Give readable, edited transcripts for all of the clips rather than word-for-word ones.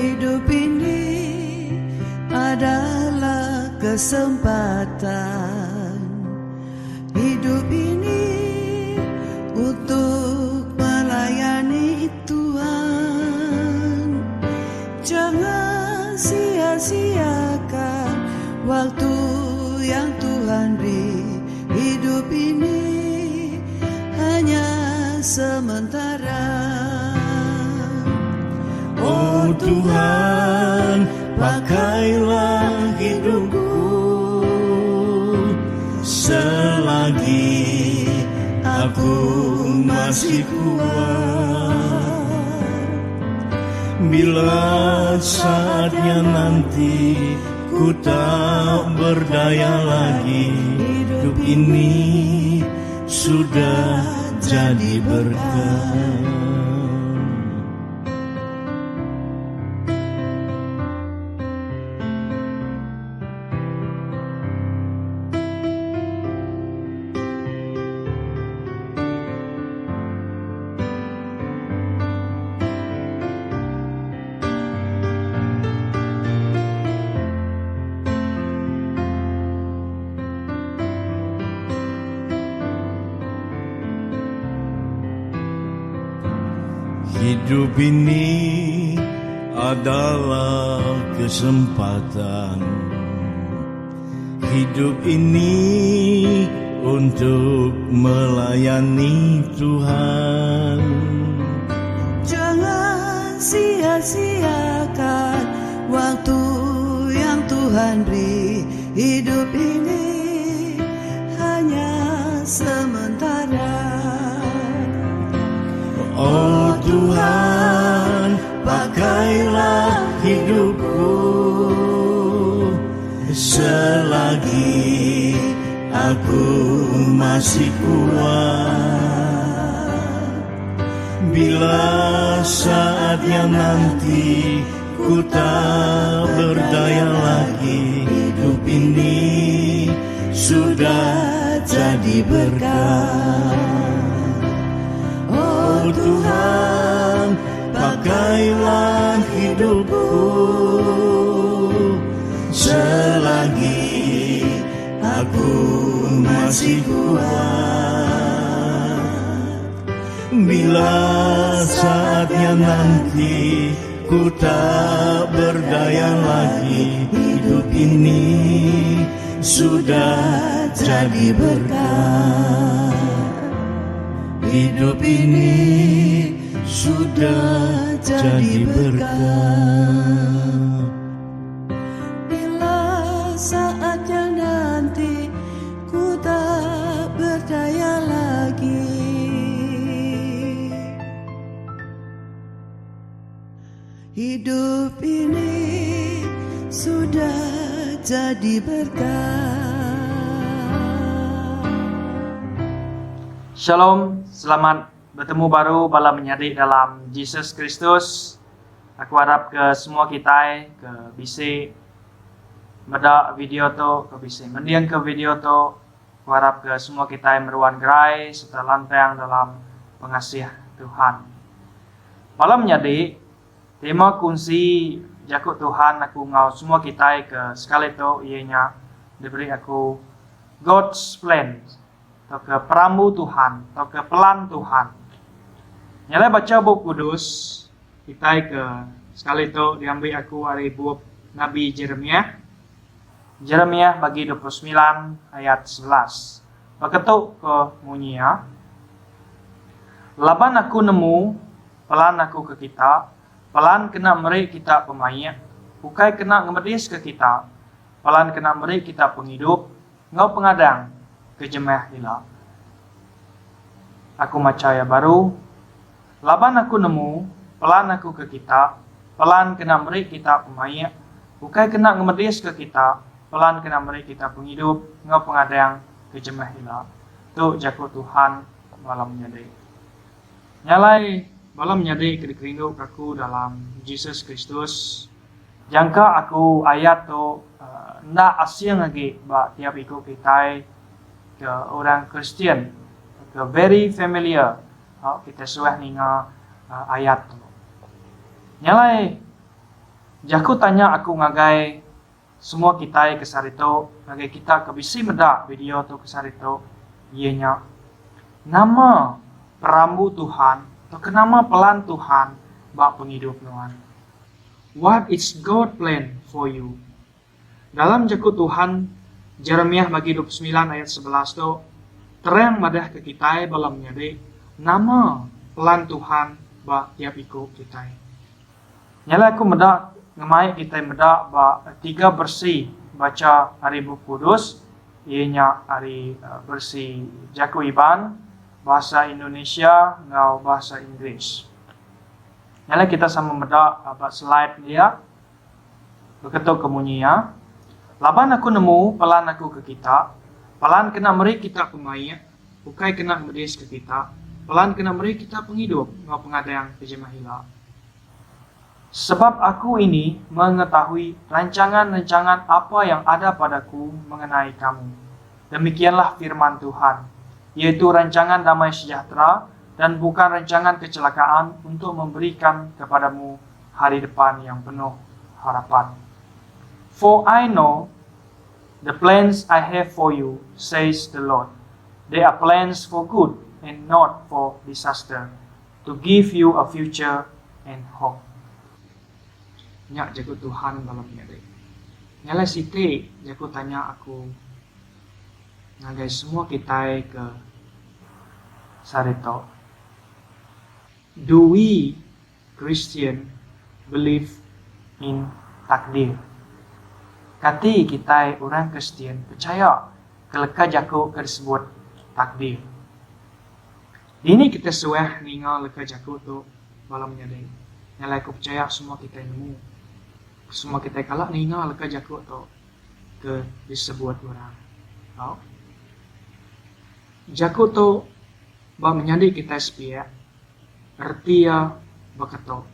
Hidup ini adalah kesempatan. Hidup ini untuk melayani Tuhan. Jangan sia-siakan waktu yang Tuhan beri. Hidup ini hanya sementara. Oh Tuhan, pakailah hidupku selagi aku masih kuat. Bila saatnya nanti ku tak berdaya lagi, hidup ini sudah jadi berkah. Hidup ini adalah kesempatan. Hidup ini untuk melayani Tuhan. Jangan sia-siakan waktu yang Tuhan beri. Hidup ini hanya sementara. Oh Tuhan, pakailah hidupku selagi aku masih kuat. Bila saatnya nanti ku tak berdaya lagi, hidup ini sudah jadi berkah. Oh Tuhan, pakailah hidupku selagi aku masih kuat. Bila saatnya nanti ku tak berdaya lagi, hidup ini sudah jadi berkah. Hidup ini sudah jadi berkah. Bila saatnya nanti ku tak berdaya lagi, hidup ini sudah jadi berkah. Shalom, selamat bertemu baru bala menyadik dalam Yesus Kristus. Aku harap ke semua kita ke bisa beda video tu, ke bisa mendiang ke video tu. Aku harap ke semua kita meruan gerai serta lantang dalam pengasih Tuhan. Bala menyadik, tema kunci jakut Tuhan aku ngau semua kita ke sekali tu ianya diberi aku God's plan. Atau ke peramu Tuhan, atau ke pelan Tuhan. Nyala baca buku kudus, kita ke sekali itu diambil aku dari buku Nabi Jeremia. Jeremia bagi 29 ayat 11. Beketuk ke munyia. Laban aku nemu, pelan aku ke kita, pelan kena meri kita pemayak, bukai kena ngemedis ke kita, pelan kena meri kita penghidup, ngau pengadang, kejemah hilang. Aku macaya baru, laban aku nemu, pelan aku ke kita, pelan kena meri kita pemayak, bukai kena ngemedis ke kita, pelan kena meri kita penghidup, ngau pengadang, kejemah hilang. Tu jakut Tuhan malam menyadai. Nyalai malam menyadai kerindu aku dalam Yesus Kristus. Jangka aku ayat tu ndak asyang lagi ba tiap ikut kita ke orang Kristian, ke very familiar. Kita suah ninga ayat tu. Nyalai Jaku tanya aku ngagai semua kita ke sarito, ngagai kita ke bisi medak video tu ke sarito, ianya nama perambu Tuhan atau kenama pelan Tuhan bak penghidup nuan. What is God plan for you? Dalam jaku Tuhan Jeremiah bagi 29 ayat 11 tu terang madah ke kita balam nyade nama pelan Tuhan bak tiap ikut kita. Nyala aku medak ngemai kita medak ba tiga bersih baca hari buku kudus, ianya hari bersih jaku iban, bahasa Indonesia ngau bahasa Inggris. Nyala kita sama medak ba slide dia. Beketuk kemunya. Laban aku nemu pelan aku ke kita, pelan kena meri kita pemain, bukai kena medis ke kita, pelan kena meri kita penghidup ngau pengadang kejemah hilang. Sebab aku ini mengetahui rancangan-rancangan apa yang ada padaku mengenai kamu. Demikianlah firman Tuhan, yaitu rancangan damai sejahtera dan bukan rancangan kecelakaan untuk memberikan kepadamu hari depan yang penuh harapan. For I know the plans I have for you, says the Lord. They are plans for good and not for disaster, to give you a future and hope. Nyak jago Tuhan dalam nyari. Nyala siti jago tanya aku ngagai semua kita ke sarito. Do we Christian believe in takdir? Kati kita orang Kristen percaya keleka jago tersebut takdir. Ini kita suah ningal leka jago tu malam nyari. Nyala aku percaya semua kita nemu. Semua kita kalak ningal leka jago tu ke disebut orang. Tahu? Jago tu bah menjadi kita sepia artia bakato.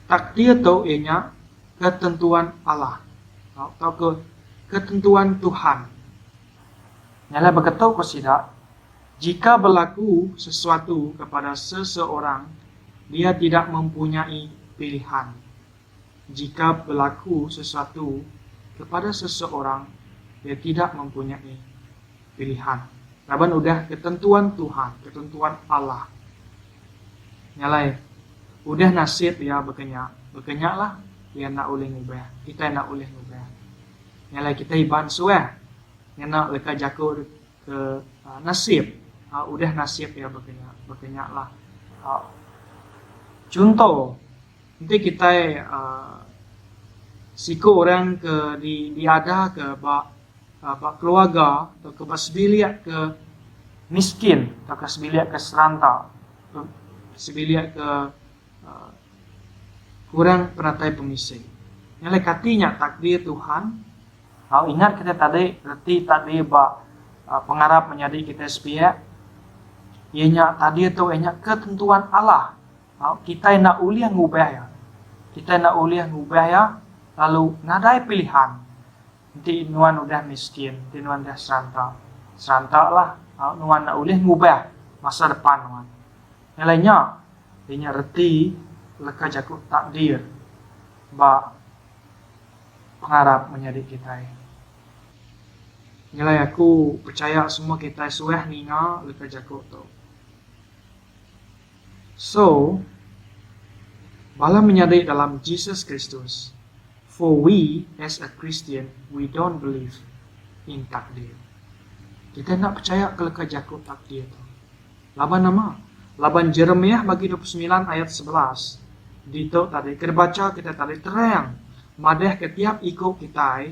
Takdir tu ianya ketentuan Allah atau ketentuan Tuhan. Nyala bakato ko sida jika berlaku sesuatu kepada seseorang dia tidak mempunyai pilihan. Jika berlaku sesuatu kepada seseorang dia tidak mempunyai pilihan. Laban udah ketentuan Tuhan, ketentuan Allah. Nyalai, udah nasib ya berkenyak lah. Dia nak boleh ngubah, kita nak boleh ngubah. Nyalai kita iban suah, nak leka jago ke nasib. Udah nasib ya berkenyak lah. Contoh, nanti kita siku orang ke diada ke bak keluarga atau ke basbiliak ke miskin atau ke sebiliak ke seranta, sebiliak ke kurang peratai pemisai. Nyalai katinya takdir Tuhan. Ingat kita tadi reti tadi bak pengarap menjadi kita sepia. Ianya tadi tu ianya ketentuan Allah. Kita nak uliah ngubah ya. Kita nak uliah ngubah ya. Lalu nadai pilihan. Nanti nuan udah miskin, nanti nuan dah seranta lah. Nuan nak uliah ngubah masa depan nuan. Yang lainnya, ianya reti leka jago takdir ba pengarap menjadi kita. Nilai aku percaya semua kita suah ninga leka jago tu. So, bala menyadari dalam Jesus Kristus. For we as a Christian, we don't believe in takdir. Kita nak percaya ke leka jago takdir tu. Laban nama, laban Jeremiah bagi 29 ayat 11. Dito tadi kita baca kita tadi terang madah ketiap ikut kita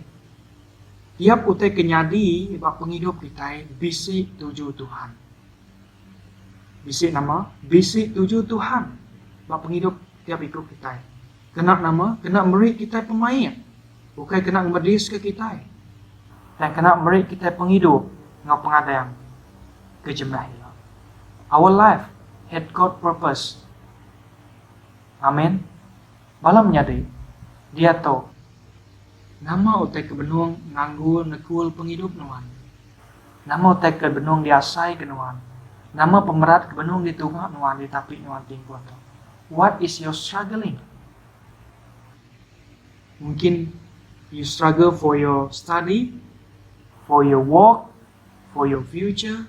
tiap utai kenyadi bak penghidup kita bisik tuju Tuhan. Bisik nama bisik tuju Tuhan bak penghidup tiap ikut kita. Kena nama kena meri kita pemain. Bukan kena medis ke kita. Dan kena meri kita penghidup ngau pengadang kejemah. Our life had God purpose. Amin. Balam nyadi dia to nama utai ke benung nganggur nekul penghidup nuan. Nama utai ke benung diasai ke nuan. Nama pemerat ke benung ditungak nuan ditapi nuan tinggal to. What is your struggling? Mungkin you struggle for your study, for your work, for your future,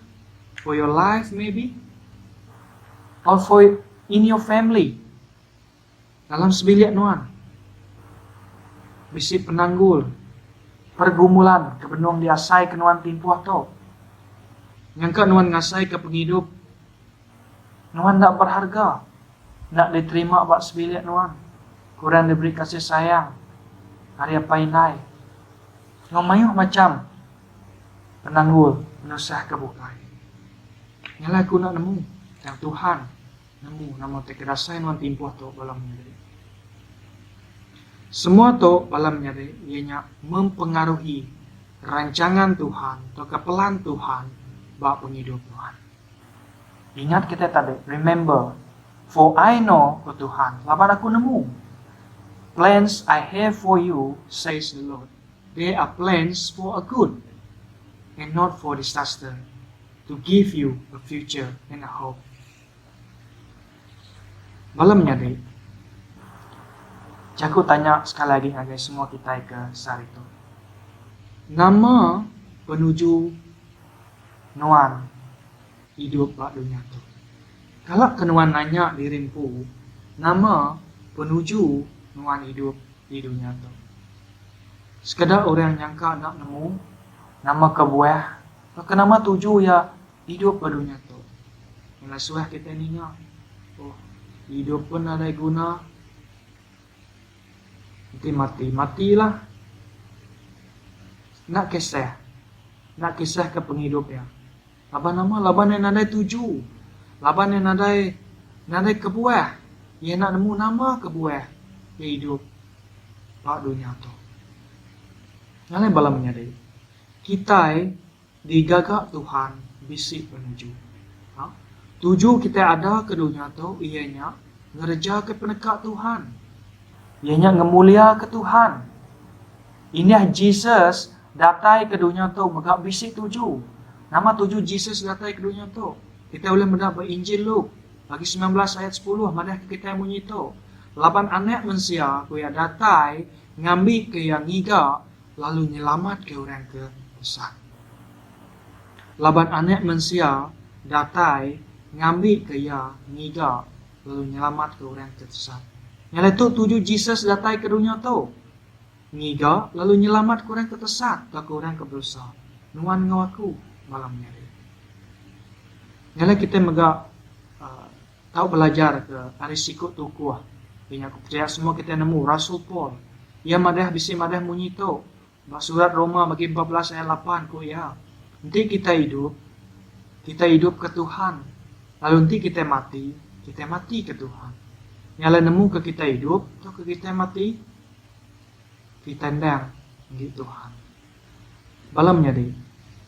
for your life maybe, or for in your family. Dalam sebilik nuan, bisi penanggul, pergumulan, kebenung diasai ke nuan timpuh to. Nyangka nuan ngasai ke penghidup, nuan tak berharga, nak diterima buat sebilik nuan. Kurang diberi kasih sayang, hari apa inai. Ngomayuh macam penanggul, menusah kebukai. Nyala aku nak nemu, yang Tuhan nemu, nama tekerasai nuan timpuh to balam nyari. Semua to balam nyari, ianya mempengaruhi rancangan Tuhan, atau kepelan Tuhan, bak penghidup Tuhan. Ingat kita tadi, remember, for I know ke Tuhan, laban aku nemu. Plans I have for you, says the Lord. They are plans for a good, and not for disaster, to give you a future and a hope. Malamnya deh, aku tanya sekali lagi agar semua kita ke saat itu. Nama penuju nuan hidup bak dunia tu. Kalau kenuan nanya dirimpu, nama penuju nuan hidup di dunia tu. Sekadar orang nyangka nak nemu nama kebuah, ke nama tuju ya hidup di dunia tu. Yang suah kita ni oh, hidup pun ada guna. Nanti matilah. Nak kisah ke penghidup ya. Laban nama, laban yang nadai tuju, laban yang nadai kebuah. Ia nak nemu nama kebuah. Dia hidup pada dunia tu. Yang lain bala menyadari, kita digagak Tuhan bisik penuju. Tuju kita ada ke dunia tu, ianya ngerja ke penekat Tuhan. Ianya ngemulia ke Tuhan. Ini Jesus datai ke dunia tu, megak bisik tuju. Nama tuju Jesus datai ke dunia tu. Kita boleh mendapat Injil Luke bagi 19 ayat 10, madah kita yang bunyi tu. Laban anak manusia kuya datai ngambil ke yang ngiga lalu nyelamat ke orang ke sesat. Laban anak manusia datai ngambil ke yang ngiga lalu nyelamat ke orang ke sesat. Nyala tu tuju Jesus datai ke dunia tu. Ngiga lalu nyelamat ke orang ke sesat ke orang ke berdosa. Nuan ngawaku malam nyari. Nyala kita megak tahu belajar ke arisiko tukuah. Yang aku percaya semua kita nemu Rasul Paul. Ia madah bisi madah munyi tu. Surat Roma bagi 14 ayat 8 ku ya. Nanti kita hidup ke Tuhan. Lalu nanti kita mati ke Tuhan. Nyala nemu ke kita hidup atau ke kita mati, kita ndang di Tuhan. Balamnya deh,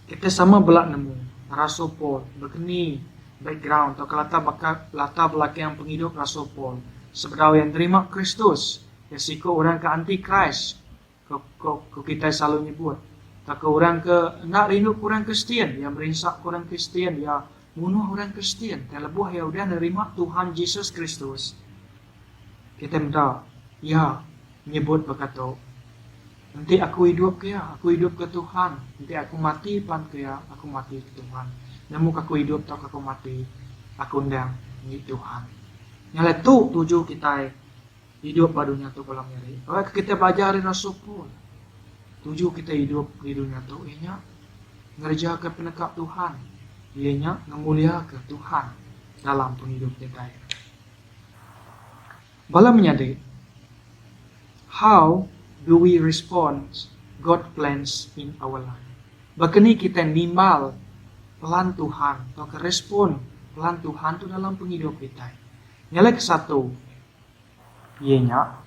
kita sama belak nemu Rasul Paul berkeni background atau latar belakang penghidup Rasul Paul. Sebenarnya yang terima Kristus, resiko orang ke anti-Christ, ke kita selalu nyebut. Tak ke orang ke nak rindu orang Kristian, yang berinsak orang Kristian, ya bunuh orang Kristian. Terlebuh ya udah nerima Tuhan Yesus Kristus. Kita minta, ya nyebut berkata, nanti aku hidup ke Tuhan. Nanti aku mati pan ke ya, aku mati ke Tuhan. Namun aku hidup tak aku mati, aku undang di Tuhan. Nyala tu tuju kita hidup pada dunia tu kolam nyari. Kalau kita belajar dari Rasul Paul, tuju kita hidup di dunia tu, ianya ngerja ke penekat Tuhan, ianya ngemulia ke Tuhan dalam penghidup kita. Bala menyadari, how do we respond God plans in our life? Bagaimana kita nimbal pelan Tuhan atau kerespon pelan Tuhan itu dalam penghidup kita. Nyala ke satu, ianya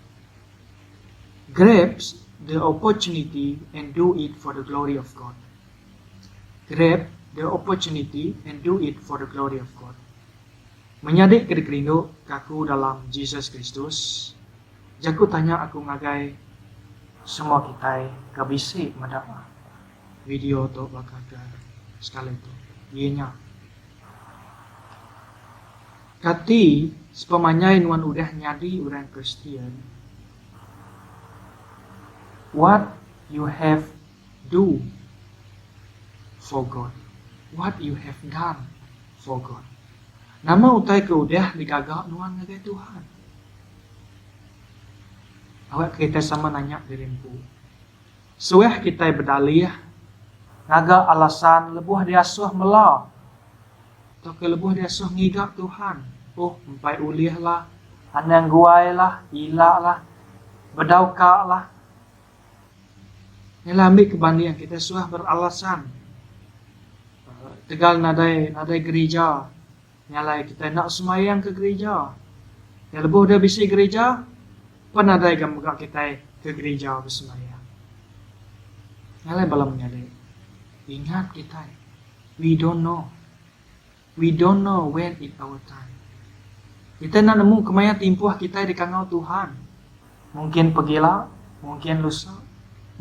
grabs the opportunity and do it for the glory of God. Grab the opportunity and do it for the glory of God. Menyadik ke dikerindu kaku dalam Jesus Kristus. Jaku tanya aku ngagai semua kita kabisi mendapat video tu bakal sekali tu. Ianya kati sepemanyai nuan udah nyadi orang Kristian. what you have do for God. What you have done for God. Nama utai ke udah digagak nuan ngagai Tuhan. Awak kita sama nanya dirimpu. Sueh kita berdalih ngaga alasan lebuh diasuh mela. Atau ke lebuh diasuh ngigak Tuhan. Oh, empai ulih lah, anang guai lah, ilak lah, bedauka lah. Inilah ambil kebandingan kita suah beralasan. Tegal nadai gereja. Nyalai kita nak semayang ke gereja. Yang lebuh dah bisi gereja, penadai gambar kita ke gereja bersemayang. Nyalai balam nyalai. Ingat kita, we don't know. We don't know when it's our time. Kita nak nemu kemaya timpuh kita di kangau Tuhan. Mungkin pergilah, mungkin lusa.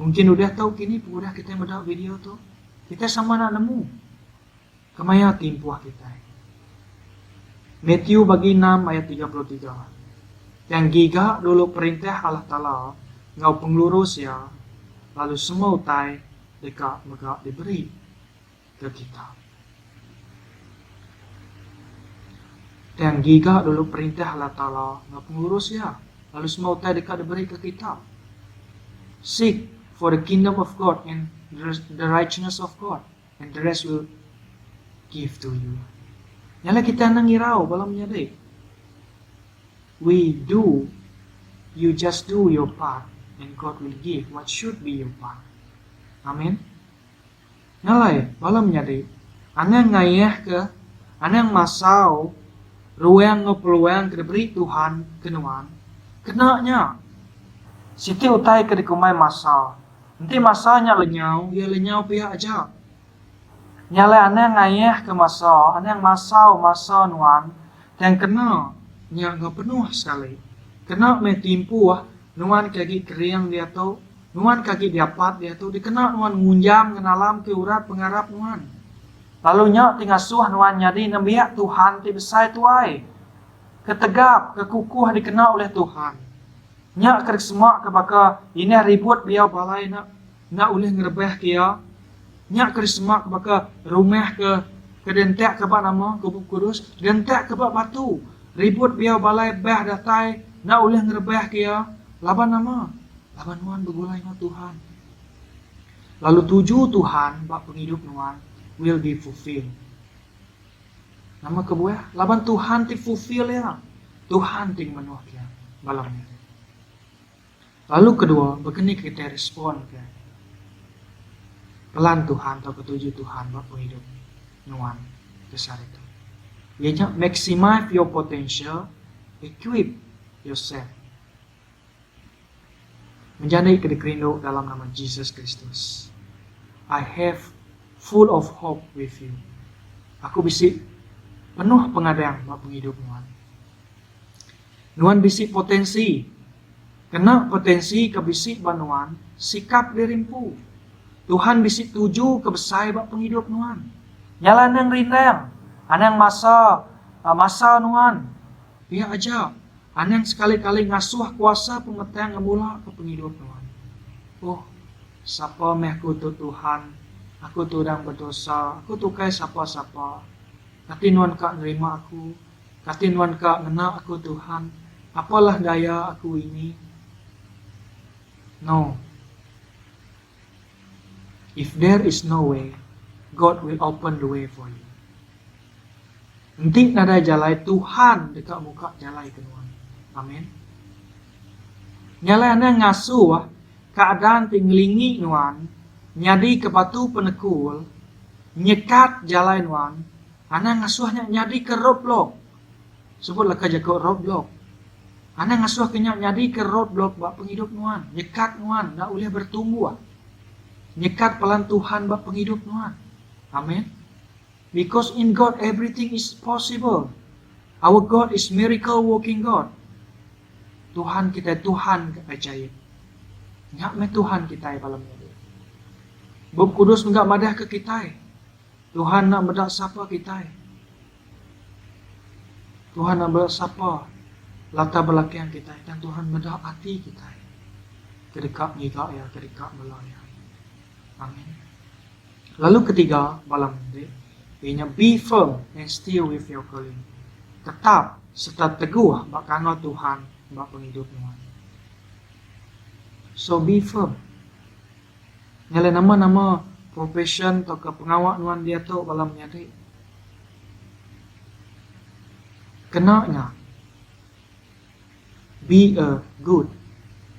Mungkin udah tahu kini udah kita mendak video tu. Kita sama nak nemu kemaya timpuh kita. Matthew bagi 6 ayat 33. Yang giga dulu perintah Allah Ta'ala, ngau penglurus ya, lalu semua utai dekat megak diberi ke kita. Yang giga dulu perintah Allah Ta'ala, ngau pengurus ya, lalu semua utai dekat diberi ke kita. Seek for the kingdom of God and the righteousness of God, and the rest will give to you. Nyala kita nangirau balam nyade. We do, you just do your part, and God will give what should be your part. Amin. Nyalai balam nyade. Anang ngayah ke, anang masau, ruang ngepeluang ke diberi Tuhan kenuan. Kenanya. Siti utai ke dikumai masau. Nanti masanya lenyau, ya lenyau pihak aja. Nyalai anang ngayah ke masau, anang masau nuan, yang kena nya nggak penuh sekali. Kena metimpu nuan kaki keriang dia tu, nuan kaki diapat dia tu, dikena nuan ngunjam kenalam ke urat pengarap nuan. Lalu nya tinggal suah nuan nyadi nambiak Tuhan ti besai tuai. Ketegap, kekukuh dikena oleh Tuhan. Nya kerek semua kebaka ini ribut biar balai nak oleh ngerebeh kia. Nya kerek semua kebaka rumah ke dentek ke nama ke Kudus, dentek ke batu. Ribut biar balai beh datai nak oleh ngerebeh kia. Laban nama, laban nuan begulai na Tuhan. Lalu tuju Tuhan bak penghidup nuan will be fulfilled. Nama kebuah, laban Tuhan ti fulfill ya. Tuhan ting menuh ya balam ni. Lalu kedua, begini kita respon ke pelan Tuhan atau ketujuh Tuhan bak penghidup nuan besar itu. Ianya maximize your potential, equip yourself. Menjadi kedekerindu dalam nama Jesus Kristus. I have full of hope with you. Aku bisi penuh pengadang bak penghidup nuan. Nuan bisi potensi. Kena potensi kebisi banuan, sikap dirimpu. Tuhan bisi tuju kebesai bak penghidup nuan. Nyala nang rindang, anang masa nuan. Dia aja, anang sekali-kali ngasuh kuasa pengetang ngemula ke penghidup nuan. Oh, sapa meh ku tu Tuhan, aku tu dang berdosa, aku tu kai sapa-sapa. Kati nuan kak nerima aku, kati nuan kak ngena aku Tuhan. Apalah daya aku ini? No. If there is no way, God will open the way for you. Nanti nada jalai Tuhan dekat muka jalai kenuan. Amin. Nyala anda ngasuh keadaan tinglingi nuan, nyadi ke batu penekul, nyekat jalai nuan, anda ngasuhnya nyadi ke roadblock. Sebutlah kerja ke roadblock. Anda ngasuh kenyak nyadi ke roadblock bak penghidup nuan, nyekat nuan, nak boleh bertumbuh. Nyekat pelan Tuhan bak penghidup nuan. Amin. Because in God everything is possible. Our God is miracle working God. Tuhan kita Tuhan ajaib. Nyak me Tuhan kita malam ini. Bab Kudus enggak madah ke kita. Tuhan nak bedak sapa kita. Tuhan nak bedak sapa latar belakang kita, dan Tuhan bedak hati kita. kedekap ngigak ya, kedekap bala ya. Amin. Lalu ketiga, balam ni, ianya be firm and still with your calling. Tetap serta teguh bak kanggo Tuhan bak penghidup nuan. So be firm. Nyala nama-nama profession atau ke pengawak nuan dia tu balam nyari. Kenanya be a good,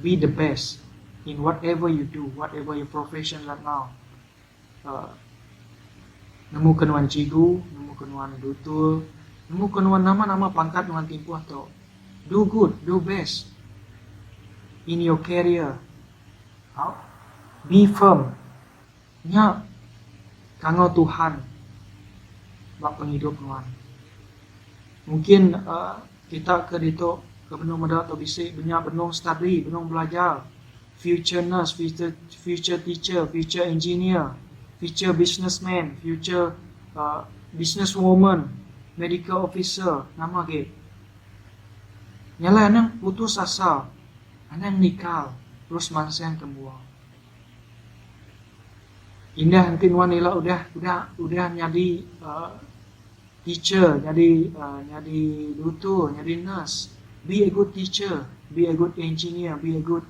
be the best in whatever you do, whatever your profession right now. Nemu kenuan cigu, nemu kenuan dutul, nemu kenuan nama-nama pangkat nuan timpuh tu. Do good, do best in your career. Be firm. Nya kanggo Tuhan bak penghidup nuan. Mungkin kita ke dito ke benung medak atau bisik banyak benung study, benung belajar, future nurse, future teacher, future engineer, future businessman, future businesswoman, medical officer, nama ke. Nyala anang putus asa, anang nikah, terus mansian kemuang. Indah nanti nuan ila udah nyadi teacher, nyadi doktor, nyadi nurse. Be a good teacher, be a good engineer, be a good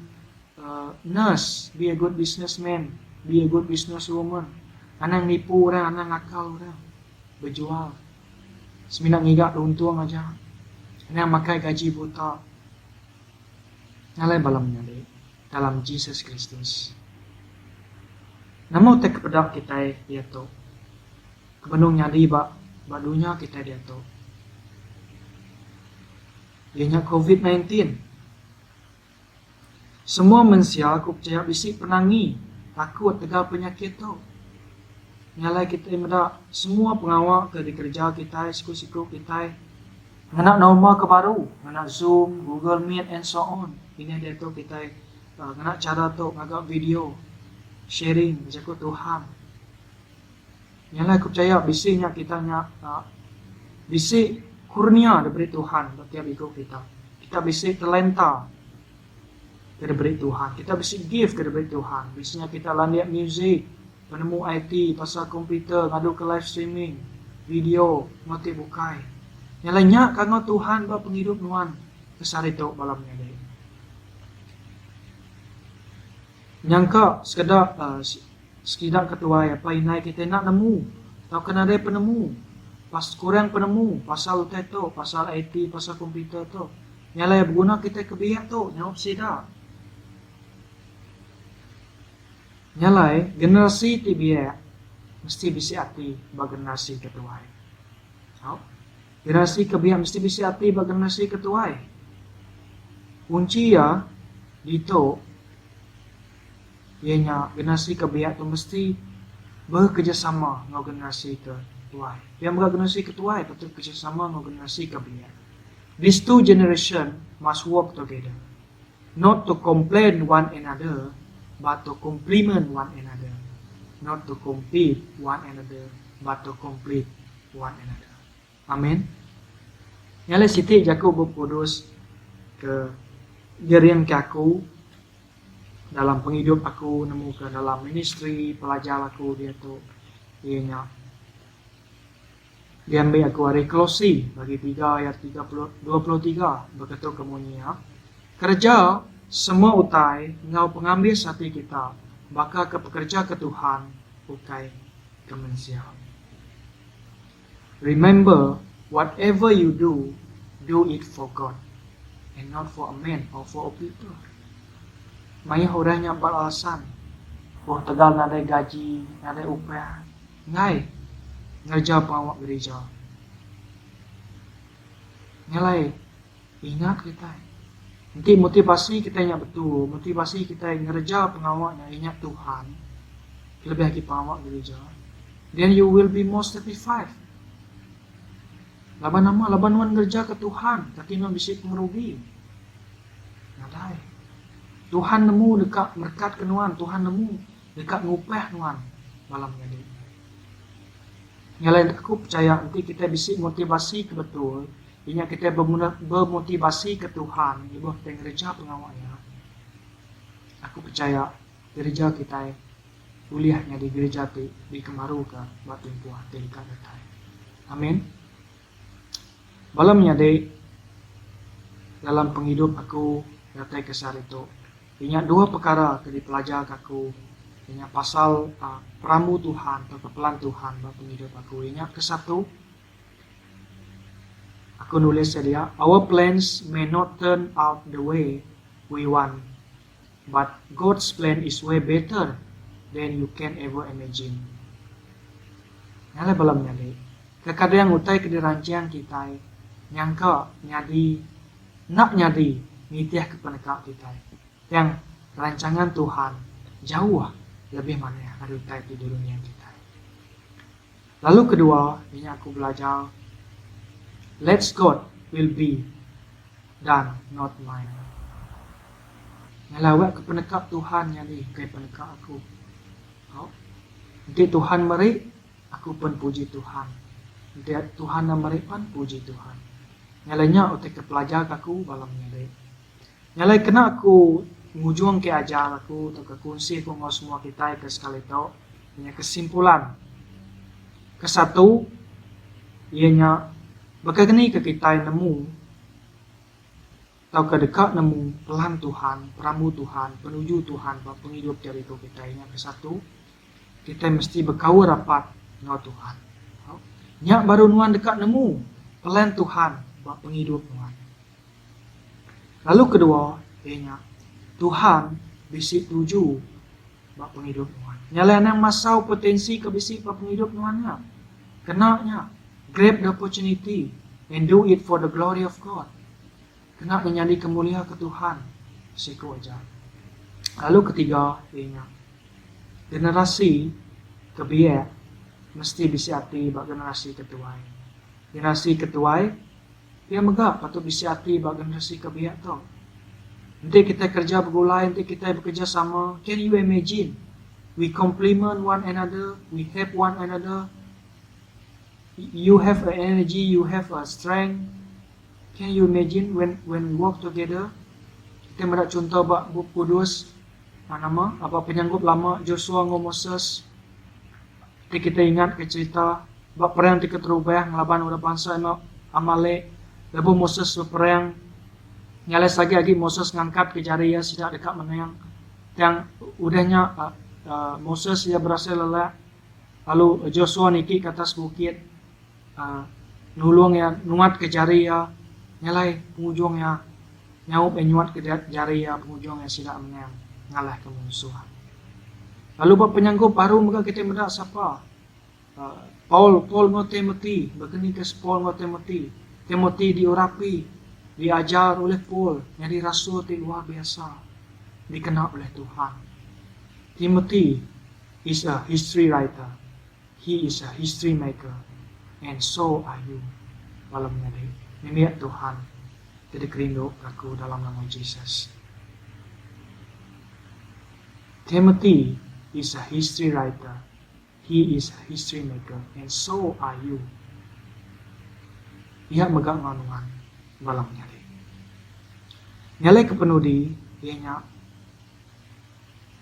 nurse, be a good businessman, be a good businesswoman. Anang nipu orang, anang akal orang, berjual. Seminak ngigak untung aja. Anang makai gaji buta. Nyalai balamnya deh dalam Jesus Kristus. Namo tek kepedak kita dia tu. Kebenung nyadi badunya kita dia tu. Ianya COVID-19. Semua manusia aku percaya bisik penangi, takut tegal penyakit tu. Nyalai kita medak semua pengawal ke di kerja kita, siku-siku kita. Nganak normal ke baru, nganak Zoom, Google Meet and so on. Ini dia tu kita nganak cara tu ngagak video. Sharing jago Tuhan. Nyala aku percaya bisiknya kita bisik kurnia diberi Tuhan setiap ikut kita. Kita bisik talenta diberi Tuhan. Kita bisik gift diberi Tuhan. Biasanya kita landiak music, penemu IT, pasal komputer, ngadu ke live streaming, video, motif bukai. Nyalanya kanggo Tuhan ba penghidup nuan kesari tu balamnya deh. Nyangka sekedar ketua apa inai kita nak nemu atau kena ada penemu pas kurang penemu pasal tu pasal IT pasal komputer tu nyalai berguna kita kebiak tu nyawab sida nyalai generasi tibiak mesti bisa hati bagi generasi ketua generasi kebiak mesti bisa hati bagi generasi ketua kunci ya dito ianya generasi kebiak tu mesti bekerjasama dengan generasi ketua. Yang bukan generasi ketua itu kerjasama dengan generasi kebiak. These two generation must work together, not to complain one another, but to complement one another, not to compete one another, but to complete one another. Amin. Nyala siti jaku berkudus ke gerian ke aku. Dalam penghidup aku nemukan dalam ministry pelajar aku dia tu ianya dia ambil aku hari Kolose bagi 3 ayat 23 berkata kemunya kerja semua utai ngau pengambil hati kita baka ke pekerja ke Tuhan utai ke manusia. Remember whatever you do it for God and not for a man or for a people. Maya orangnya beralasan, tegal nada gaji, nada upah, ngai, ngerja pawak gereja. Ngelai, ingat kita. Nanti motivasi kita yang betul, motivasi kita yang ngerja pengawaknya, ingat Tuhan. Lebih lagi pawak gereja. Then you will be more satisfied. Laban wan ngerja ke Tuhan, katinan bisa merugi. Ngadai. Tuhan nemu dekat berkat ke nuan, Tuhan nemu dekat ngupah nuan malam ini. Yang lain aku percaya nanti kita bisa motivasi ke betul, inya kita bermotivasi ke Tuhan, ibu kita ngerja pengawalnya. aku percaya gereja kita kuliahnya di gereja di Kemaru ke Batu Impuah Telika Datai. Amin. Balamnya dalam penghidup aku datai kesar itu. Ingat dua perkara ke dipelajar aku. Ingat pasal peramu Tuhan atau kepelan Tuhan dalam penghidup aku. Ingat ke satu, aku nulis dia, our plans may not turn out the way we want, but God's plan is way better than you can ever imagine. Nyala balam nyali. Kekadang utai ke dirancang kita, nyangka nyadi nitiah kepenekak kita. Yang rancangan Tuhan jauh lebih mana yang ada utai di dunia kita. Lalu kedua, ini aku belajar, let's God will be done, not mine. Ngelawak kepenekak Tuhan nyali, kepenekak aku. Nanti Tuhan meri, aku pun puji Tuhan. Nanti Tuhan meri pun puji Tuhan. Nyalanya utek kepelajar aku balam nyalai. Nyalai kena aku ngujung ke ajar aku atau ke kunci aku ngau semua kita ke sekali itu. Punya kesimpulan. Kesatu, ianya berkegeni ke kita nemu atau ke dekat nemu pelan Tuhan, peramu Tuhan, penuju Tuhan, penghidup dari itu kita. Ianya kesatu, kita mesti berkawan rapat dengan Tuhan. Nyak baru nuan dekat nemu pelan Tuhan, penghidup Tuhan. Lalu kedua, ianya Tuhan bisi tuju bak penghidup Tuhan. Nyalain yang masau potensi ke bisi bak penghidup Tuhannya. Kenanya grab the opportunity and do it for the glory of God. Kena menjadi kemuliaan ke Tuhan. Siku aja. Lalu ketiga, ianya generasi kebiak mesti bisi hati bak generasi ketuai. Generasi ketuai dia megak patut bisi hati bak generasi kebiak tu. Nanti kita kerja bergulai, nanti kita bekerja sama. Can you imagine? We complement one another, we help one another. You have an energy, you have a strength. Can you imagine when we work together? Kita mendak contoh bak Kudus, nama apa penyanggup lama Joshua dengan Moses. Nanti kita ingat ke cerita bak perang di Keterubah ngelaban udah bangsa Amalek. Lalu Moses berperang. Nyales lagi Moses ngangkat ke jari ya sidak dekat menang. Yang udahnya Moses dia berhasil lelah. Lalu Joshua niki ke atas bukit. Nulung ya nuat ke jari ya. Nyalai penghujung ya. Nyaup nyuat ke jari ya penghujung ya sidak menang. Ngalah ke musuh. Lalu buat penyanggup baru mereka kita mendak siapa? Paul dengan Timothy. Begini ke Paul dengan Timothy. Timothy diurapi. Diajar oleh Paul, jadi rasul yang luar biasa, dikenal oleh Tuhan. Timothy is a history writer, he is a history maker, and so are you. Malamnya ini Tuhan, jadi kerindu aku dalam nama Yesus. Timothy is a history writer, he is a history maker, and so are you. Ia megang manuan. Malam nyali. Nyalai kepenudi, ianya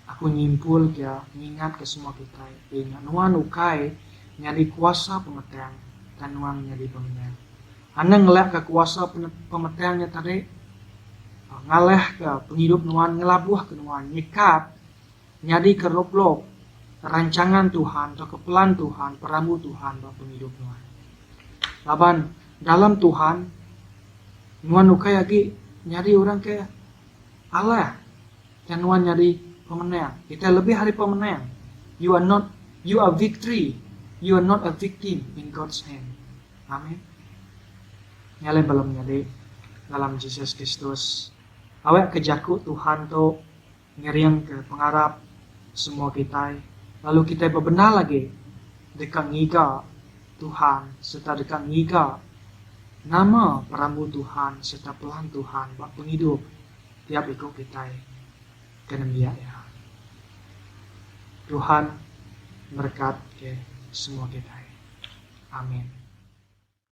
aku nyimpul kia, ngingat ke semua kita, ianya nuan ukai nyari kuasa pemeteang dan nuan nyari pemenang. Anda ngelak ke kuasa pemeteangnya tadi, ngaleh ke penghidup nuan, ngelabuh ke nuan, nyikat, nyari ke roblok, rancangan Tuhan atau kepelan Tuhan, peramu Tuhan bagi penghidup nuan. Laban dalam Tuhan nuan ukai lagi nyari orang ke Allah dan nuan nyari pemenang. Kita lebih hari pemenang. You are victory. You are not a victim in God's hand. Amin. Nyalai belum nyari dalam Yesus Kristus. Awak kejakut Tuhan tu ngeriang ke pengharap semua kita. Lalu kita berbenar lagi dekat ngiga Tuhan serta dekat ngiga nama peramu Tuhan serta pelan Tuhan bak penghidup tiap ikut kita kena biak ya. Tuhan berkat ke semua kita. Amin.